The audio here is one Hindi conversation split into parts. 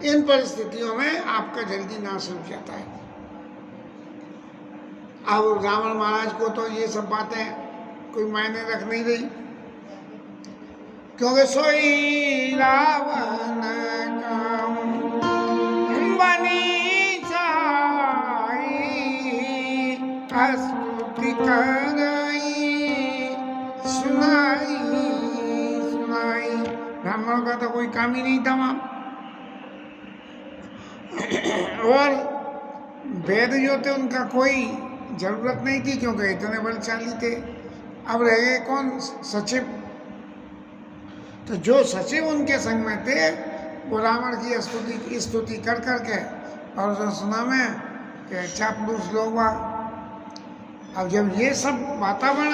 इन परिस्थितियों में आपका जल्दी नाश हो जाता है। अब रावण महाराज को तो ये सब बातें कोई मायने रख नहीं रही, क्योंकि सोई रावण बनी जाई स्तुति कराई सुनाई सुनाई। ब्राह्मणों का तो कोई काम ही नहीं था वहां। और वेद जो थे उनका कोई जरूरत नहीं थी, क्योंकि इतने बलशाली थे। अब रह गए कौन? सचिव। तो जो सचिव उनके संग में थे वो रावण की स्तुति कर करके और जो सुना में कि चापलूस लोग हुआ। अब जब ये सब वातावरण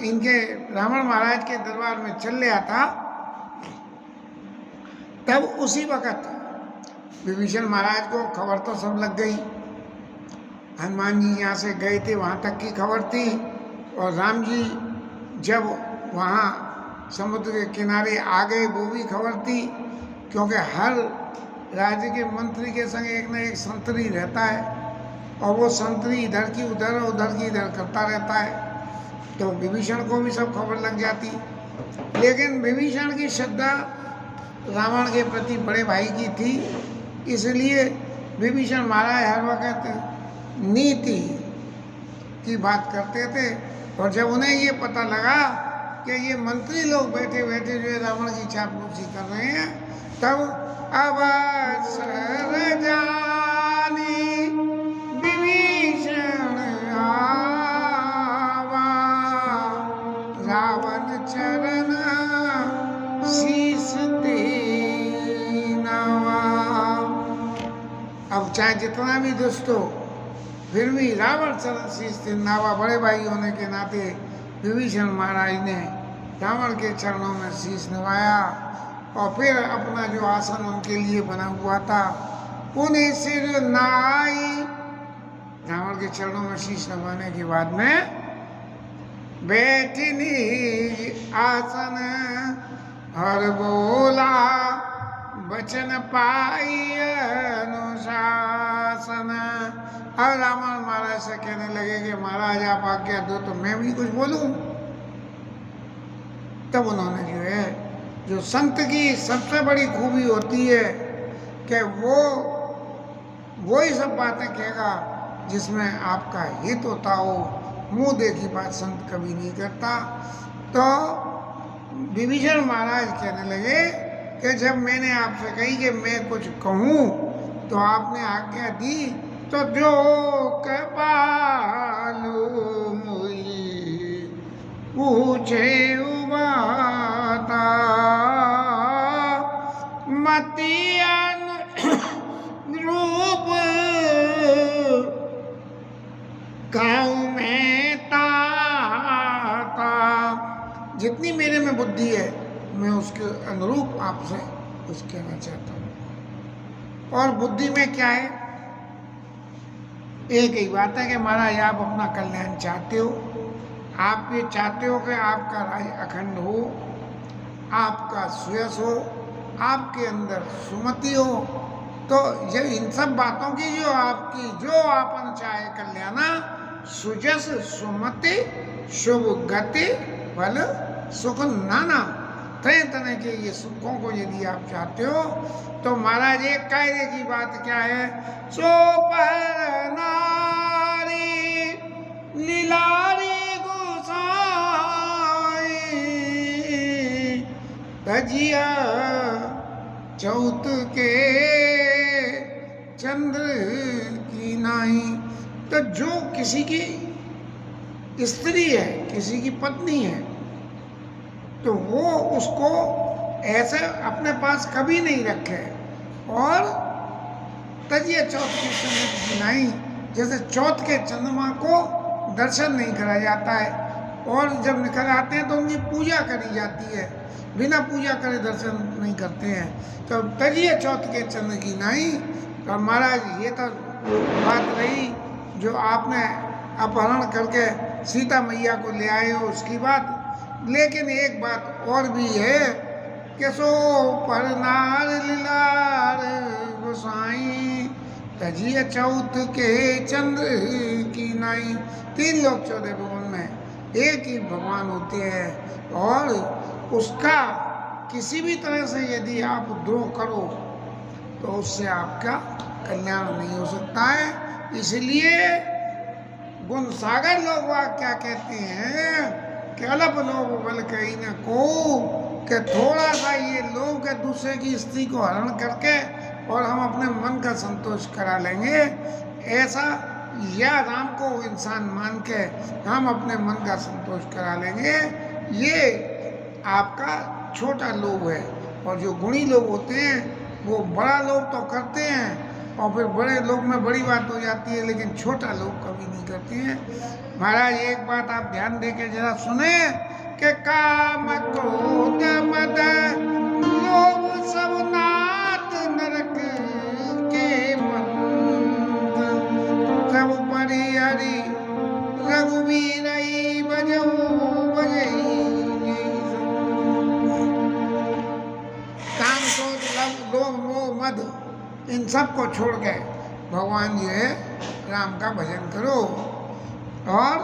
इनके रावण महाराज के दरबार में चल रहा था, तब उसी वक्त विभीषण महाराज को खबर तो सब लग गई। हनुमान जी यहाँ से गए थे, वहाँ तक की खबर थी। और राम जी जब वहाँ समुद्र के किनारे आ गए, वो भी खबर थी, क्योंकि हर राज्य के मंत्री के संग एक न एक संतरी रहता है, और वो संतरी इधर की उधर और उधर की इधर करता रहता है। तो विभीषण को भी सब खबर लग जाती। लेकिन विभीषण की श्रद्धा रावण के प्रति बड़े भाई की थी, इसलिए विभीषण महाराज हर वक्त नीति की बात करते थे। और जब उन्हें ये पता लगा कि ये मंत्री लोग बैठे बैठे जो रावण की चापलूसी कर रहे हैं, तब अवसर जानी विभीषण आवा रावण चरण शीस दीनवा। अब चाहे जितना भी दुष्ट हो, फिर भी रावण चरण शीस दीनवा। बड़े भाई होने के नाते विभीषण महाराज ने रावण के चरणों में शीश नवाया, और फिर अपना जो आसन उनके लिए बना हुआ था उन्हें सिर नाई। रावण के चरणों में शीश नवाने के बाद में बैठनी आसन हर बोला वचन पाई अनुशासन। और रावण महाराज से कहने लगे कि महाराज आप आज्ञा दो तो मैं भी कुछ बोलूं। तब उन्होंने जो है, जो संत की सबसे बड़ी खूबी होती है कि वो ही सब बातें कहेगा जिसमें आपका हित होता हो। मुंह देखी बात संत कभी नहीं करता। तो विभीषण महाराज कहने लगे कि जब मैंने आपसे कही कि मैं कुछ कहूँ तो आपने आज्ञा दी, तो जो कृपालु मुई पूछे उबाता मति अनुरूप गाँव में ताता। जितनी मेरे में बुद्धि है मैं उसके अनुरूप आपसे कुछ कहना चाहता हूँ। और बुद्धि में क्या है? एक ही बात है कि महाराज आप अपना कल्याण चाहते हो। आप ये चाहते हो कि आपका राज्य अखंड हो, आपका सुयश हो, आपके अंदर सुमति हो। तो ये इन सब बातों की जो आपकी जो आपन चाहे कल्याणा सुजस सुमति शुभ गति बल सुख नाना तरह तरह के ये सुखों को यदि आप चाहते हो तो महाराज एक कायदे की बात क्या है? सो पर नारी लीलारी गोसाई तजिया चौथ के चंद्र की नाई। तो जो किसी की स्त्री है, किसी की पत्नी है, तो वो उसको ऐसे अपने पास कभी नहीं रखे। और तजिए चौथ के चंद्र की नाई, जैसे चौथ के चंद्रमा को दर्शन नहीं करा जाता है, और जब निकल आते हैं तो उनकी पूजा करी जाती है, बिना पूजा करे दर्शन नहीं करते हैं। तो तजिए चौथ के चंद्र की नाई। और महाराज ये तो बात रही जो आपने अपहरण करके सीता मैया को ले आए हो उसकी बात। लेकिन एक बात और भी है कि सो पर नार लीलार तजिए चौथ के चंद्र की नाई। 3 लोग 14 भुवन में एक ही भगवान होते हैं, और उसका किसी भी तरह से यदि आप द्रोह करो तो उससे आपका कल्याण नहीं हो सकता है। इसलिए गुण सागर लोग वह क्या कहते हैं कि अल्प लोभ बल कहीं न को, कि थोड़ा सा ये लोग के दूसरे की स्त्री को हरण करके और हम अपने मन का संतोष करा लेंगे, ऐसा या राम को इंसान मान के हम अपने मन का संतोष करा लेंगे, ये आपका छोटा लोभ है। और जो गुणी लोग होते हैं वो बड़ा लोभ तो करते हैं, और फिर बड़े लोग में बड़ी बात हो जाती है, लेकिन छोटा लोग कभी नहीं करते हैं। महाराज एक बात आप ध्यान दे के जरा सुने कि काम क्रोध मद लोभ सब नाथ नरक के बंद, सब परि हरि रघुवीर बजऊ बजई। काम क्रोध लोभ मोह मद इन सब को छोड़ के भगवान जी है राम का भजन करो। और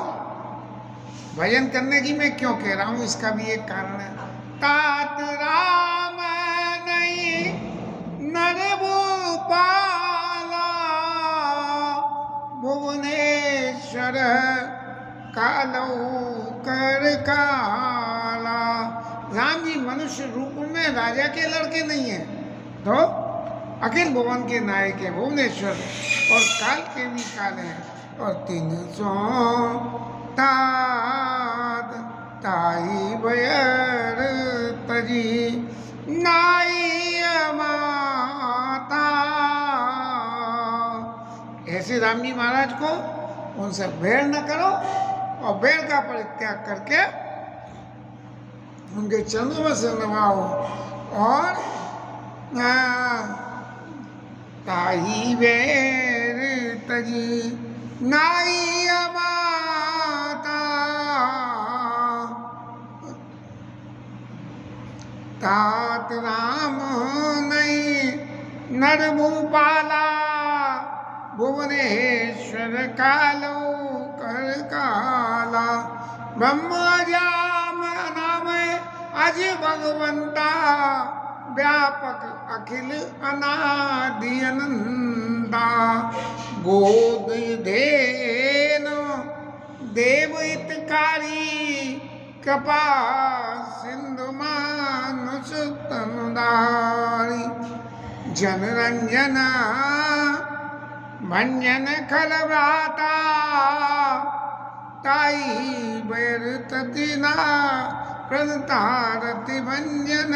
भजन करने की मैं क्यों कह रहा हूँ, इसका भी एक कारण है। तात राम नहीं नर भूपाला, भुवनेश्वर कालौ कर काला। राम जी मनुष्य रूप में राजा के लड़के नहीं है, तो अखिल भुवन के नायक है, भुवनेश्वर, और काल के भी काल हैं। और 300 तात ताई भयर तजी नाई माता। ऐसे राम जी महाराज को उनसे बैर न करो, और बैर का परित्याग करके उनके चरणों में से नवाओ। और ताही बैर तजी नाई माता, तात राम नहीं नर भूपाला, भुवनेश्वर कालो कर काला। ब्रह्म जाम नाम अज भगवंता, व्यापक अखिल अनादि अनंता। गोद धेनु देव हितकारी, कृपा सिंधु मानुष तनुधारी। जन रंजना भंजन खल व्राता, ताई बैर ततिना प्रणतारति भंजन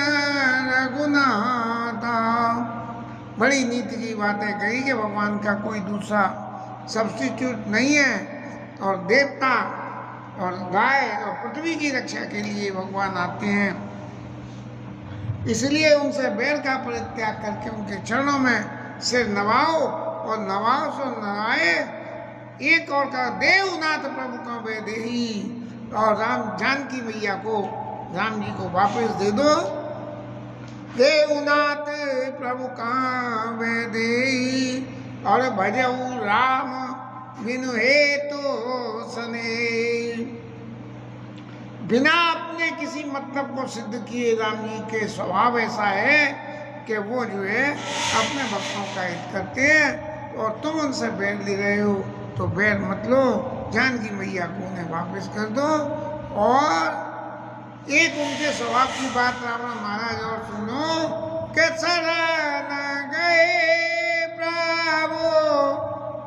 रघुनाथा। बड़ी नीति की बातें कही कि भगवान का कोई दूसरा सब्स्टिट्यूट नहीं है, और देवता और गाय और पृथ्वी की रक्षा के लिए भगवान आते हैं। इसलिए उनसे बैर का परित्याग करके उनके चरणों में सिर नवाओ, और नवाओ सो नवाए। एक और का देवनाथ प्रभु का वे देही, और राम जानकी मैया को राम जी को वापस दे दो। देवनाथ प्रभु का वे देही, और भजऊ राम बिनु हेतु सने। बिना अपने किसी मतलब को सिद्ध किए राम जी के स्वभाव ऐसा है कि वो जो है अपने भक्तों का हित करते हैं, और तुम उनसे बैर ले रहे हो तो बैर मत लो, जानकी मैया को उन्हें वापस कर दो। और एक उनके स्वभाव की बात रावण महाराज और सुनो कि शरण गए प्रभु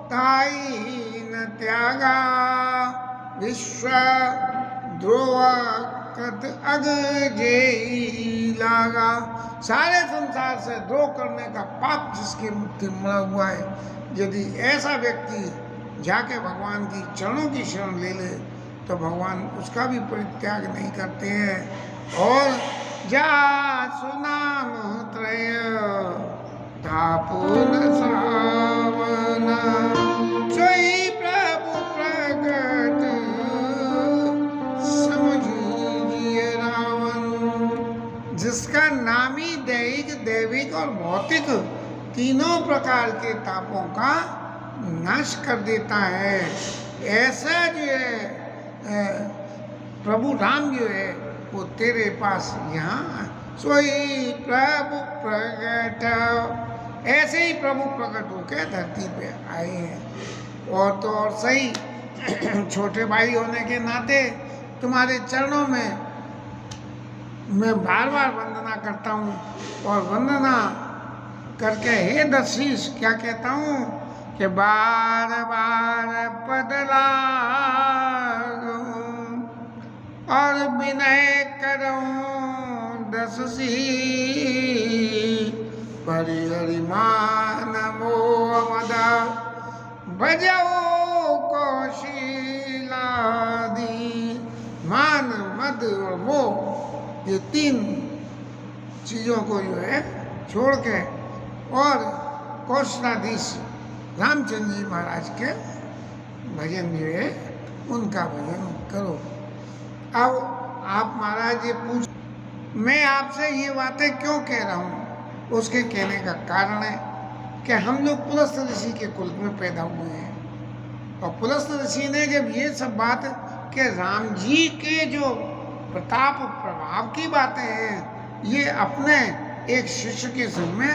ताई न त्यागा, विश्व द्रोह कत अग जेई लागा। सारे संसार से द्रोह करने का पाप जिसके मुट्ठी मड़ा हुआ है, यदि ऐसा व्यक्ति जाके भगवान की चरणों की शरण ले ले तो भगवान उसका भी परित्याग नहीं करते हैं। और जा सुनाम त्रय तापुन सावना, सोई प्रभु प्रगट समझिए रावण। जिसका नामी दैहिक दैविक और भौतिक तीनों प्रकार के तापों का नाश कर देता है। ऐसा जो है प्रभु राम जो है वो तेरे पास यहाँ सोई प्रभु प्रकट, ऐसे ही प्रभु प्रकट होकर धरती पे आए हैं। और तो और सही छोटे भाई होने के नाते तुम्हारे चरणों में मैं बार बार वंदना करता हूँ, और वंदना करके हे दशीष क्या कहता हूँ कि बार बार बदला और विनय करूं दशी, परि हरि मान मोह मद भजो कौशिलादि। मान मद और मोह ये तीन चीजों को जो है छोड़ के और कौशलाधीश रामचंद्र जी महाराज के भजन जो है उनका भजन करो। अब आप महाराज ये पूछ, मैं आपसे ये बातें क्यों कह रहा हूँ, उसके कहने का कारण है कि हम लोग पुलस्त ऋषि के कुल में पैदा हुए हैं। और पुलस्त ऋषि ने जब ये सब बात कि राम जी के जो प्रताप प्रभाव की बातें हैं ये अपने एक शिष्य के समय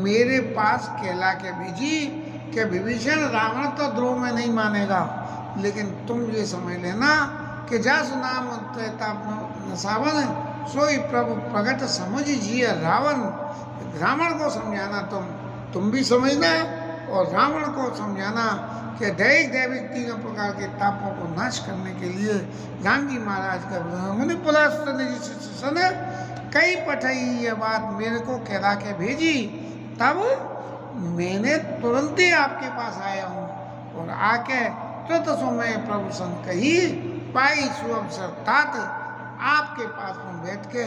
मेरे पास कहला के भेजी कि विभीषण रावण तो द्रोह में नहीं मानेगा, लेकिन तुम ये समझ लेना कि जासु नाम सावन सोई प्रभु प्रगट समझ जिय रावण। रावण को समझाना तुम भी समझना, और रावण को समझाना कि दैविक दैविक तीनों प्रकार के तापों को नाश करने के लिए राम जी महाराज का मुनि पुलस्त ने कई पठाई ये बात मेरे को कहला के भेजी। तब मैंने तुरंत ही आपके पास आया हूँ, और आके तुरंत सो मैं प्रभु संग कही पाई सुअवसर तात, आपके पास में बैठ के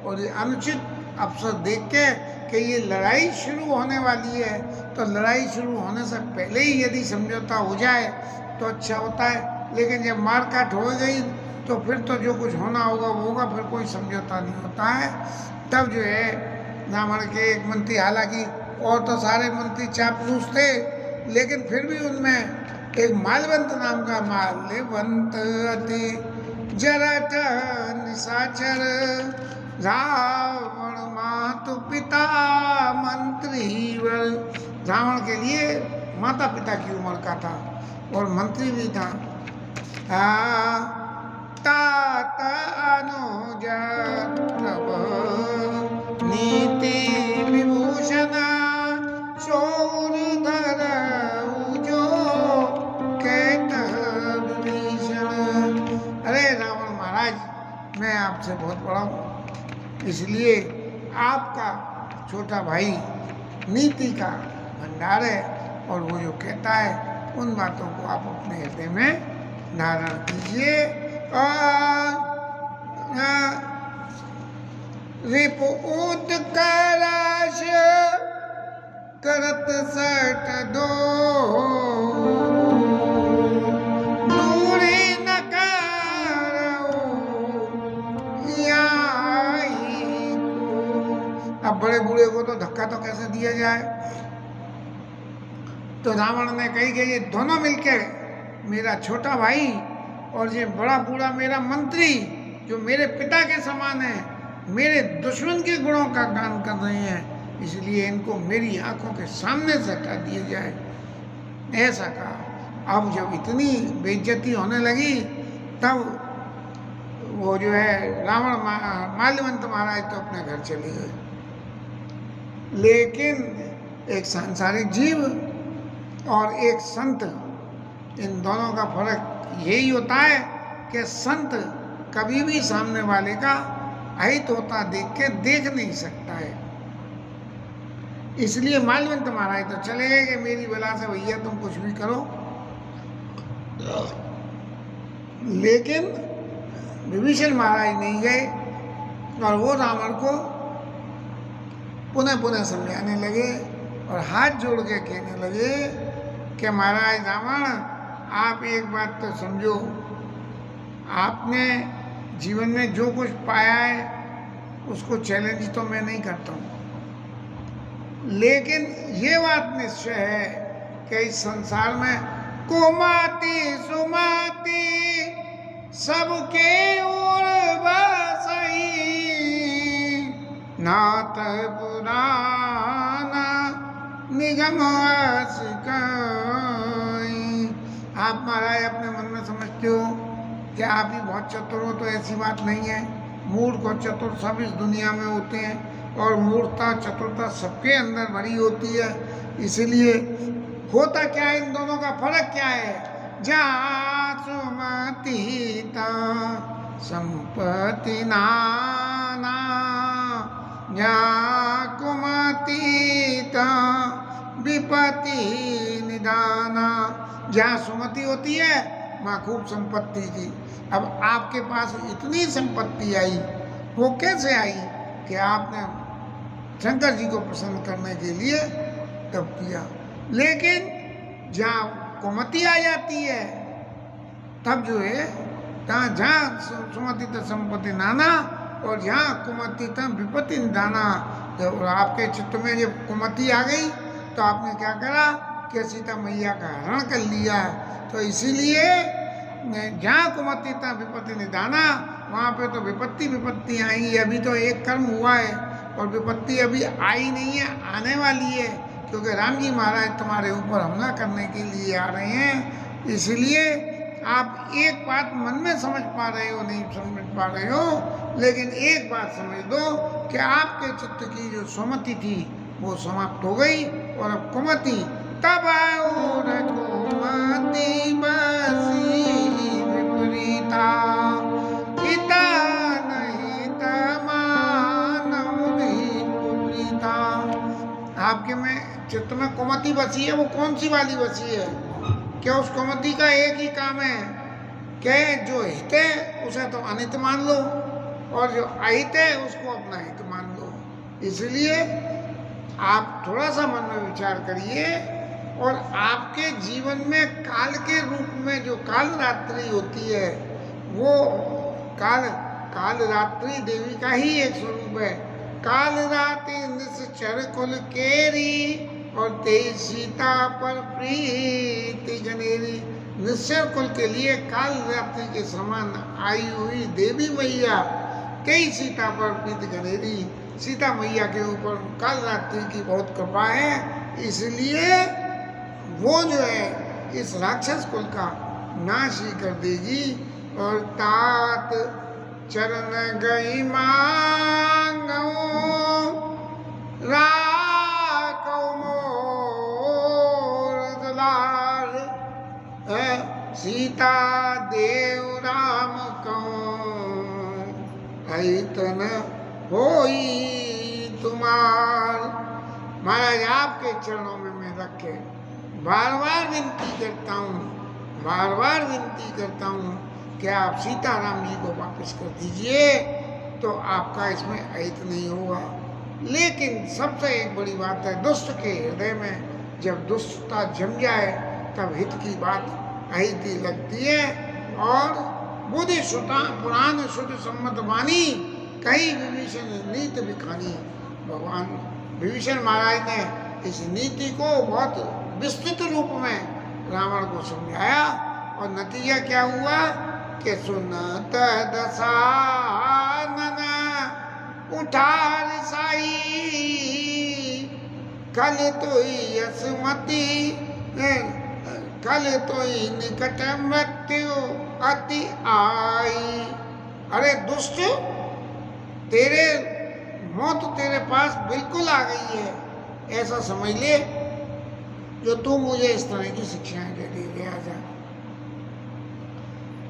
और ये अनुचित अवसर देख के कि ये लड़ाई शुरू होने वाली है, तो लड़ाई शुरू होने से पहले ही यदि समझौता हो जाए तो अच्छा होता है। लेकिन जब मारकाट हो गई तो फिर तो जो कुछ होना होगा वो होगा, फिर कोई समझौता नहीं होता है। तब जो है रावण के एक मंत्री, हालांकि और तो सारे मंत्री चापलूस थे, लेकिन फिर भी उनमें एक मालवंत नाम का माल्यवंत अति जरठ निशाचर रावण मातु पिता मंत्री वर। रावण के लिए माता पिता की उम्र का था और मंत्री भी था। तात अनुज नीति विभूषण शौरधर जो कहत विभीषण। अरे रावण महाराज, मैं आपसे बहुत बड़ा हूँ, इसलिए आपका छोटा भाई नीति का भंडार है, और वो जो कहता है उन बातों को आप अपने हृदय में धारण कीजिए। और रिपुत कराश करत सट दो दूरी न करो याई को। अब बड़े बूढ़े को तो धक्का तो कैसे दिया जाए, तो रावण ने कही कि ये दोनों मिलकर मेरा छोटा भाई और ये बड़ा बूढ़ा मेरा मंत्री जो मेरे पिता के समान है, मेरे दुश्मन के गुणों का गान कर रहे हैं, इसलिए इनको मेरी आंखों के सामने से हटा दिया जाए, ऐसा कहा। अब जब इतनी बेइज्जती होने लगी तब वो जो है रावण माल्यवंत महाराज तो अपने घर चले गए। लेकिन एक सांसारिक जीव और एक संत, इन दोनों का फर्क यही होता है कि संत कभी भी सामने वाले का अहित होता देख के देख नहीं सकता है। इसलिए माल्यवंत महाराज तो चले गए कि मेरी बला से भैया तुम कुछ भी करो, लेकिन विभीषण महाराज नहीं गए, और वो रावण को पुनः पुनः समझाने लगे और हाथ जोड़ के कहने लगे कि महाराज रावण, आप एक बात तो समझो, आपने जीवन में जो कुछ पाया है उसको चैलेंज तो मैं नहीं करता हूँ, लेकिन ये बात निश्चय है कि इस संसार में कुमति सुमति सबके ओर बसई, नाथ पुराना निगम अस कई। आप महाराज अपने मन में समझते हो कि आप ही बहुत चतुर हो, तो ऐसी बात नहीं है। मूर्ख और चतुर सब इस दुनिया में होते हैं, और मूर्खता चतुरता सबके अंदर भरी होती है। इसलिए होता क्या है, इन दोनों का फर्क क्या है? जहाँ सुमति संपत्ति नाना, जहाँ कुमति विपत्ति निदाना। जहाँ सुमति होती है वहाँ खूब संपत्ति थी। अब आपके पास इतनी संपत्ति आई, वो कैसे आई? कि आपने शंकर जी को प्रसन्न करने के लिए तप किया। लेकिन जहाँ कुमति आ जाती है तब जो है, जहाँ सुमति तो संपत्ति नाना, और जहाँ कुमति तब विपत्ति निदाना। तो आपके चित्त में जब कुमति आ गई तो आपने क्या करा कि सीता मैया का हरण कर लिया। तो इसीलिए जहाँ कुमति तब विपत्ति निदाना, वहाँ पे तो विपत्ति आई। अभी तो एक कर्म हुआ है और विपत्ति अभी आई नहीं है, आने वाली है, क्योंकि राम जी महाराज तुम्हारे ऊपर हमला करने के लिए आ रहे हैं। इसलिए आप एक बात मन में समझ पा रहे हो, नहीं समझ पा रहे हो, लेकिन एक बात समझ दो कि आपके चित्त की जो सुमति थी वो समाप्त हो गई, और अब कुमति तब कुमति बसी विपरीता, हिता नहीं तमानव विपरीता। आपके में चित्त में कुमति बसी है, वो कौन सी वाली बसी है? क्या उस कुमति का एक ही काम है कि जो हित है उसे तो अनित मान लो, और जो अहित है उसको अपना हित मान लो। इसलिए आप थोड़ा सा मन में विचार करिए, और आपके जीवन में काल के रूप में जो काल रात्रि होती है, वो काल रात्रि देवी का ही एक स्वरूप है। काल रात्रि निश्चर कुल केरी, और तेज सीता पर प्रीति जनेरी। निश्चर कुल के लिए काल रात्रि के समान आई हुई देवी मैया, कई सीता पर प्रीति जनेरी। सीता मैया के ऊपर काल रात्रि की बहुत कृपा है, इसलिए वो जो है इस राक्षस कुल का नाश ही कर देगी। और तात चरण गई मांगो, राखो मोर दुलार, सीता देव राम को ऐतन होई तुम्हार। महाराज आपके चरणों में मैं रख के बार बार विनती करता हूँ कि आप सीताराम जी को वापस कर दीजिए, तो आपका इसमें अहित नहीं होगा। लेकिन सबसे एक बड़ी बात है, दुष्ट के हृदय में जब दुष्टता जम जाए तब हित की बात अहित ही लगती है। और बुद्धि सुता पुराण शुद्ध सम्मत वाणी, कई विभीषण नीति बिखानी। भगवान विभीषण महाराज ने इस नीति को बहुत विस्तृत रूप में रावण को समझाया, और नतीजा क्या हुआ कि सुनत दशानन उठार साई, कल तो यसमति कल तो निकट मृत्यु अति आई। अरे दुष्ट, तेरे मौत तेरे पास बिल्कुल आ गई है, ऐसा समझ ले, जो तू मुझे इस तरह की शिक्षाएं दे गया था।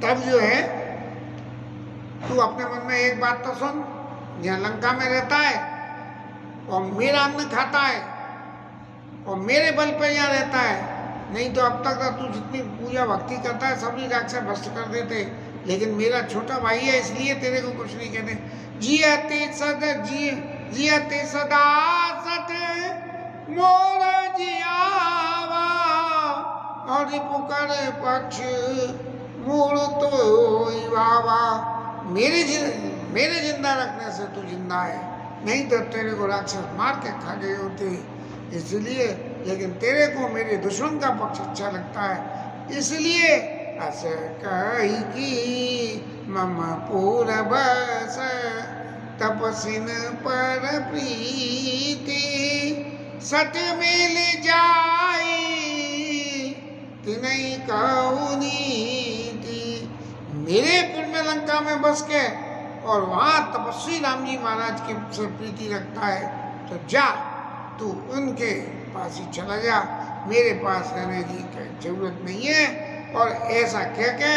तब जो है तू अपने मन में एक बात तो सुन, यहाँ लंका में रहता है और मेरा अन्न खाता है और मेरे बल पर यहाँ रहता है, नहीं तो अब तक तू जितनी पूजा भक्ति करता है सभी राक्षस भ्रष्ट कर देते, लेकिन मेरा छोटा भाई है इसलिए तेरे को कुछ नहीं कहते। जियते सदा सत मोर जियावा, और पुकार पक्ष मूल तो बाबा। मेरे जिंदा रखने से तू जिंदा है, नहीं तो तेरे को राक्षस मार के खा गए होते। इसलिए, लेकिन तेरे को मेरे दुश्मन का पक्ष अच्छा लगता है, इसलिए अस कही की मम पूरबस तपसिन पर प्रीति सत मिल जाई तिनई कहू नीति। मेरे पुर में लंका में बस के और वहाँ तपस्वी राम जी महाराज की से प्रीति रखता है, तो जा तू उनके पास ही चला जा, मेरे पास रहने की जरूरत नहीं है। और ऐसा कह के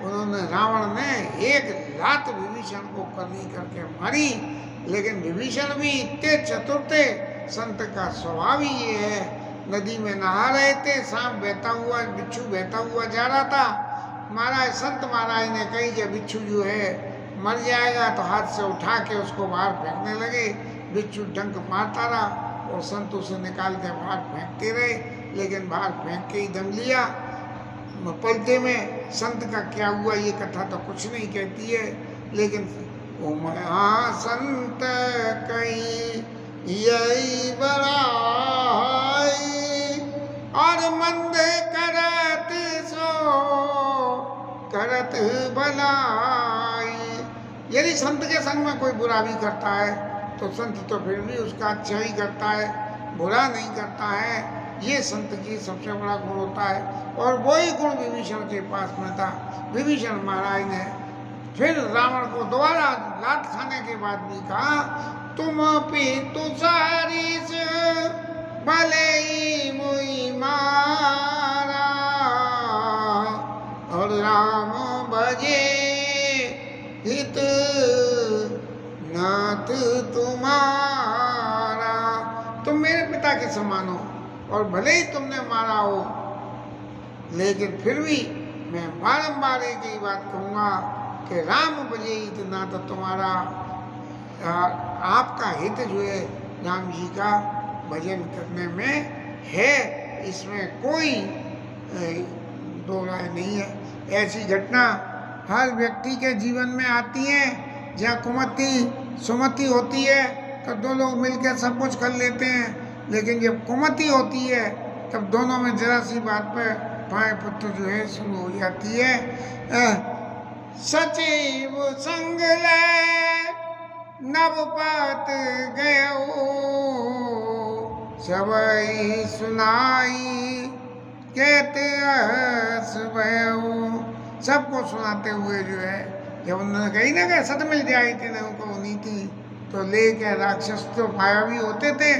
उन्होंने, रावण ने एक लात विभीषण को करनी करके मारी। लेकिन विभीषण भी इतने चतुर थे, संत का स्वभाव ही ये है। नदी में नहा रहे थे, सांप बहता हुआ, बिच्छू बहता हुआ जा रहा था। महाराज संत महाराज ने कही कि बिच्छू जो है मर जाएगा, तो हाथ से उठा के उसको बाहर फेंकने लगे। बिच्छू डंक मारता रहा और संत उसे निकाल के बाहर फेंकते रहे, लेकिन बाहर फेंक के ही दम लिया। पलटे में संत का क्या हुआ ये कथा तो कुछ नहीं कहती है, लेकिन ओ संत कहीं यही बड़ाई और मंद करत सो करत भलाई। यदि संत के संग में कोई बुरा भी करता है तो संत तो फिर भी उसका अच्छा ही करता है, बुरा नहीं करता है। ये संत की सबसे बड़ा गुण होता है, और वही गुण विभीषण के पास में था। विभीषण महाराज ने फिर रावण को दोबारा लात खाने के बाद भी कहा, तुम पितु सरिस भले ही मुई मारा और राम भजे हित नाथ तुम्हारा। तुम मेरे पिता के समान हो और भले ही तुमने मारा हो, लेकिन फिर भी मैं बारंबार एक ही बात कहूँगा कि राम भजे हित नाथ तुम्हारा। आपका हित जो है राम जी का भजन करने में है, इसमें कोई दो राय नहीं है। ऐसी घटना हर व्यक्ति के जीवन में आती है। जहाँ कुमति सुमति होती है तो दो लोग मिलकर सब कुछ कर लेते हैं, लेकिन जब कुमति होती है तब दोनों में जरा सी बात पर पाए पुत्र जो है शुरू हो जाती है। सचिव संग ले नवपत गयो सबई सुनाई कहते हस भयो। सबको सुनाते हुए जो है जब उन्होंने कही ना कि सत मिल जाए तेने को नीति, तो लेके राक्षस तो मायावी होते थे।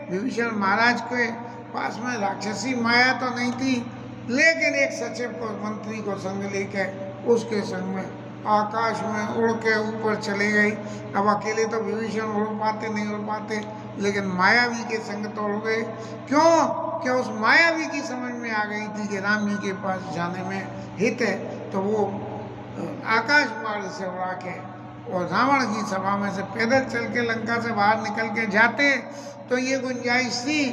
विभीषण महाराज के पास में राक्षसी माया तो नहीं थी, लेकिन एक सचिव को मंत्री को संग लेके उसके संग में आकाश में उड़ के ऊपर चले गई। अब अकेले तो विभीषण उड़ पाते नहीं उड़ पाते, लेकिन मायावी के संग तो उड़ गए। क्यों? कि उस मायावी की समझ में आ गई थी कि राम जी के पास जाने में हित है, तो वो आकाश मार्ग से उड़ा के और रावण की सभा में से पैदल चल के लंका से बाहर निकल के जाते तो ये गुंजाइश थी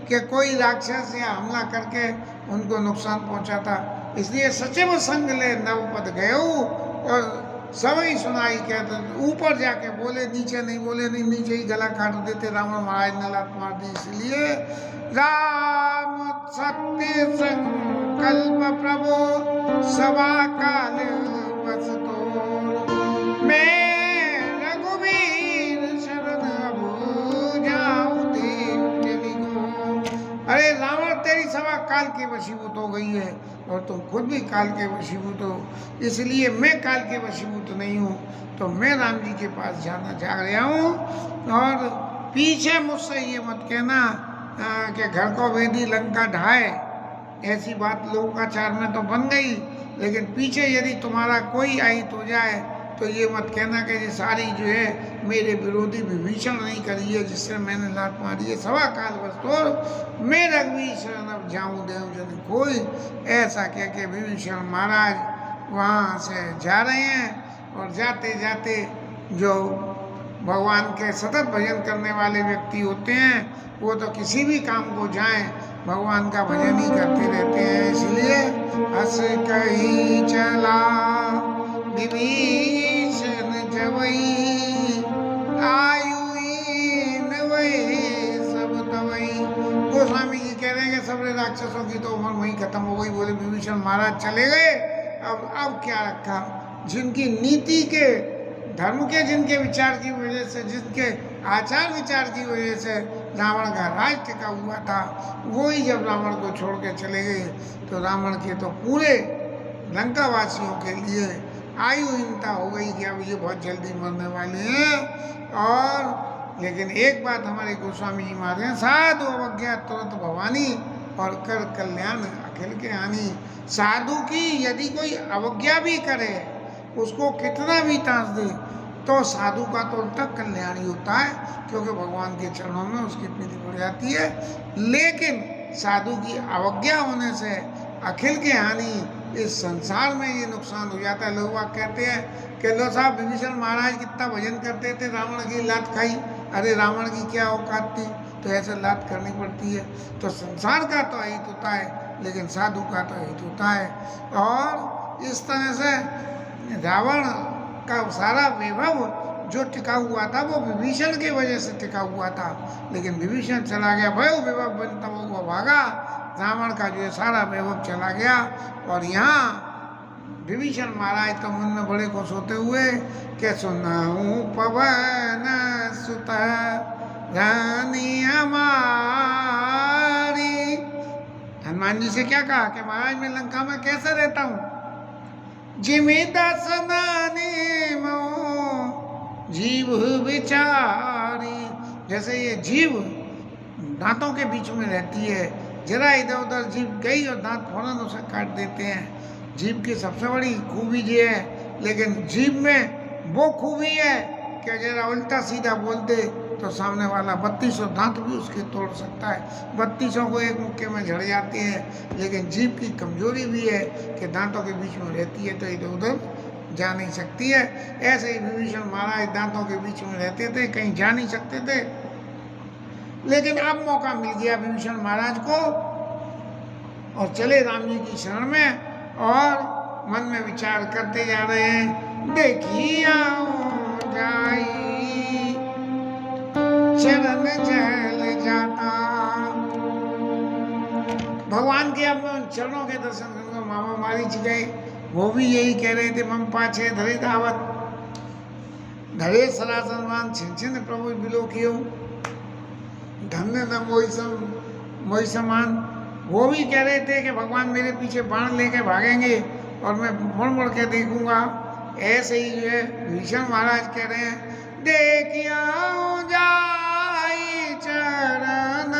कि कोई राक्षस या हमला करके उनको नुकसान पहुंचाता। इसलिए सचिव संग ले नवपद गयो और सभी सुनाई कहते, ऊपर जाके बोले, नीचे नहीं बोले, नहीं नीचे ही गला काट देते। रावण महाराज ने लात मार दी। इसलिए राम सत्य संकल्प प्रभु सभा काल बस तोर मैं रघुवीर शरण अब जाऊं देव को। अरे रावण तेरी सभा काल के वशीभूत हो गई है और तुम खुद भी काल के वशीभूत हो, इसलिए मैं काल के वशीभूत नहीं हूँ, तो मैं राम जी के पास जाना चाह रहा हूँ। और पीछे मुझसे ये मत कहना कि घर को वेदी लंका ढाए, ऐसी बात लोकाचार में तो बन गई, लेकिन पीछे यदि तुम्हारा कोई अहित हो जाए तो ये मत कहना कि ये सारी जो है मेरे विरोधी विभीषण नहीं करी है जिससे मैंने लात मारी है। सवा काल बस तो मैं रघुवीर शरण अब जाऊँ देव जन कोई, ऐसा कह के विभीषण महाराज वहाँ से जा रहे हैं। और जाते जाते जो भगवान के सतत भजन करने वाले व्यक्ति होते हैं वो तो किसी भी काम को जाएं भगवान का भजन ही करते रहते हैं। इसलिए हंस कही चला विभीषण जवई आयु नवई सब तवई राक्षसों की तो उम्र वहीं खत्म हो गई। बोले विभीषण महाराज चले गए, अब क्या रखा। जिनकी नीति के, धर्म के, जिनके विचार की वजह से, जिनके आचार विचार की वजह से रावण का राज टिका हुआ था, वो ही जब रावण को छोड़ के चले गए तो रावण के तो पूरे लंका वासियों के लिए आयुहीनता हो गई कि अब ये बहुत जल्दी मरने वाले हैं। और लेकिन एक बात हमारे गोस्वामी जी मारते हैं, साधु अवज्ञा तुरंत भवानी और कर कल्याण अखिल के हानि। साधु की यदि कोई अवज्ञा भी करे, उसको कितना भी तांस दे, तो साधु का तो उल्टा कल्याण ही होता है, क्योंकि भगवान के चरणों में उसकी प्रीति बढ़ जाती है। लेकिन साधु की अवज्ञा होने से अखिल के हानि, इस संसार में ये नुकसान हो जाता है। लोग कहते हैं कि लो साहब विभीषण महाराज कितना भजन करते थे, रावण की लात खाई। अरे रावण की क्या औकात थी, तो ऐसे लात करनी पड़ती है। तो संसार का तो हित होता है, लेकिन साधु का तो हित होता है। और इस तरह से रावण का सारा वैभव जो टिका हुआ था वो विभीषण की वजह से टिका हुआ था। लेकिन विभीषण चला गया, भयो वैभव बनता वो भागा, रावण का जो है सारा वैभव चला गया। और यहाँ विभीषण महाराज तो मन में बड़े खुश होते हुए कि सुनाऊं पवन सुत रानी हमारी। हनुमान जी से क्या कहा कि महाराज मैं लंका में कैसे रहता हूँ, जिमि दसनानी जीव विचारी। जैसे ये जीव दांतों के बीच में रहती है, जरा इधर उधर जीव गई और दांत फौरन उसे काट देते हैं। जीव की सबसे बड़ी खूबी ये है, लेकिन जीव में वो खूबी है कि जरा उल्टा सीधा बोलते तो सामने वाला 3200 दांत भी उसके तोड़ सकता है, 3200 को एक मुक्के में झड़ जाते हैं। लेकिन जीव की कमजोरी भी है कि दांतों के बीच में रहती है तो इधर उधर जा नहीं सकती है। ऐसे ही विभीषण महाराज दांतों के बीच में रहते थे, कहीं जा नहीं सकते थे। लेकिन अब मौका मिल गया विभीषण महाराज को, और चले राम जी की शरण में, और मन में विचार करते जा रहे हैं, देखिया जाई चरण जल जाता। भगवान के अब चरणों के दर्शन करने मामा मारीच गए, वो भी यही कह रहे थे, मम पाछे धरे दावत धरे सरासनवान छिन छिन प्रभु बिलो कियो धन्य न मोई समान। वो भी कह रहे थे कि भगवान मेरे पीछे बाण लेके भागेंगे और मैं मुड़ मुड़ के देखूंगा। ऐसे ही जो है विभीषण महाराज कह रहे हैं, देखिया जाई चरण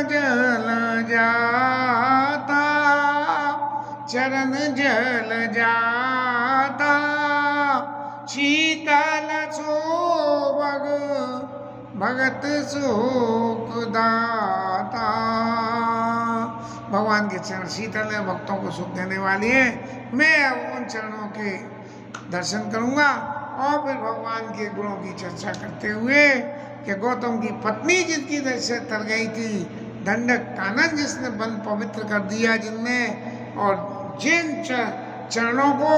जल जाता, चरण जल जाता, शीतल सोबग भगत सुख दाता। भगवान के चरण शीतल है, भक्तों को सुख देने वाली है। मैं अब उन चरणों के दर्शन करूंगा। और फिर भगवान के गुणों की चर्चा करते हुए कि गौतम की पत्नी जिनकी दर से तर गई थी, दंडक कानन जिसने बन पवित्र कर दिया जिनने, और जिन चरणों को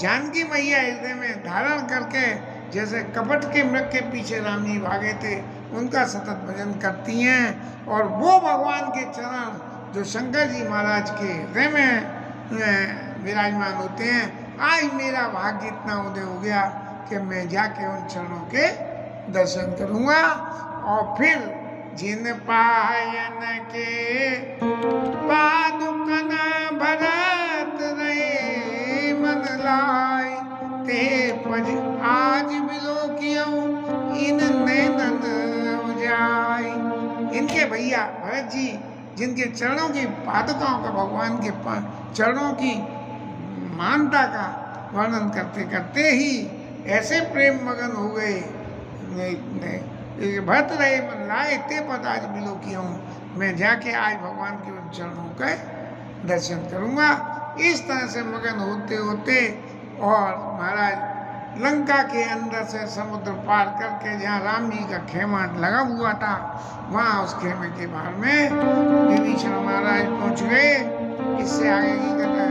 जानकी मैया हृदय में धारण करके जैसे कपट के मृग के पीछे राम जी भागे थे, उनका सतत भजन करती हैं। और वो भगवान के चरण जो शंकर जी महाराज के हृदय में विराजमान होते हैं, आज मेरा भाग्य इतना उदय हो गया कि मैं जाके उन चरणों के दर्शन करूंगा। और फिर जिन पायन के पादुकन भरत रहे मन लाए, ते पज आज बिलो कियो इन नैनन उजाई। इनके भैया भरत जी जिनके चरणों की पादुकाओं का, भगवान के चरणों की मानता का वर्णन करते करते ही ऐसे प्रेम मगन हो गए, भरत रहे मन लाए, ते पद आज बिलो कियो। मैं जाके आज भगवान के उन चरणों के दर्शन करूंगा। इस तरह से मगन होते होते और महाराज लंका के अंदर से समुद्र पार करके जहाँ राम जी का खेमा लगा हुआ था, वहाँ उस खेमे के बाहर में विभीषण महाराज पहुँच गए। इससे आगे की कथा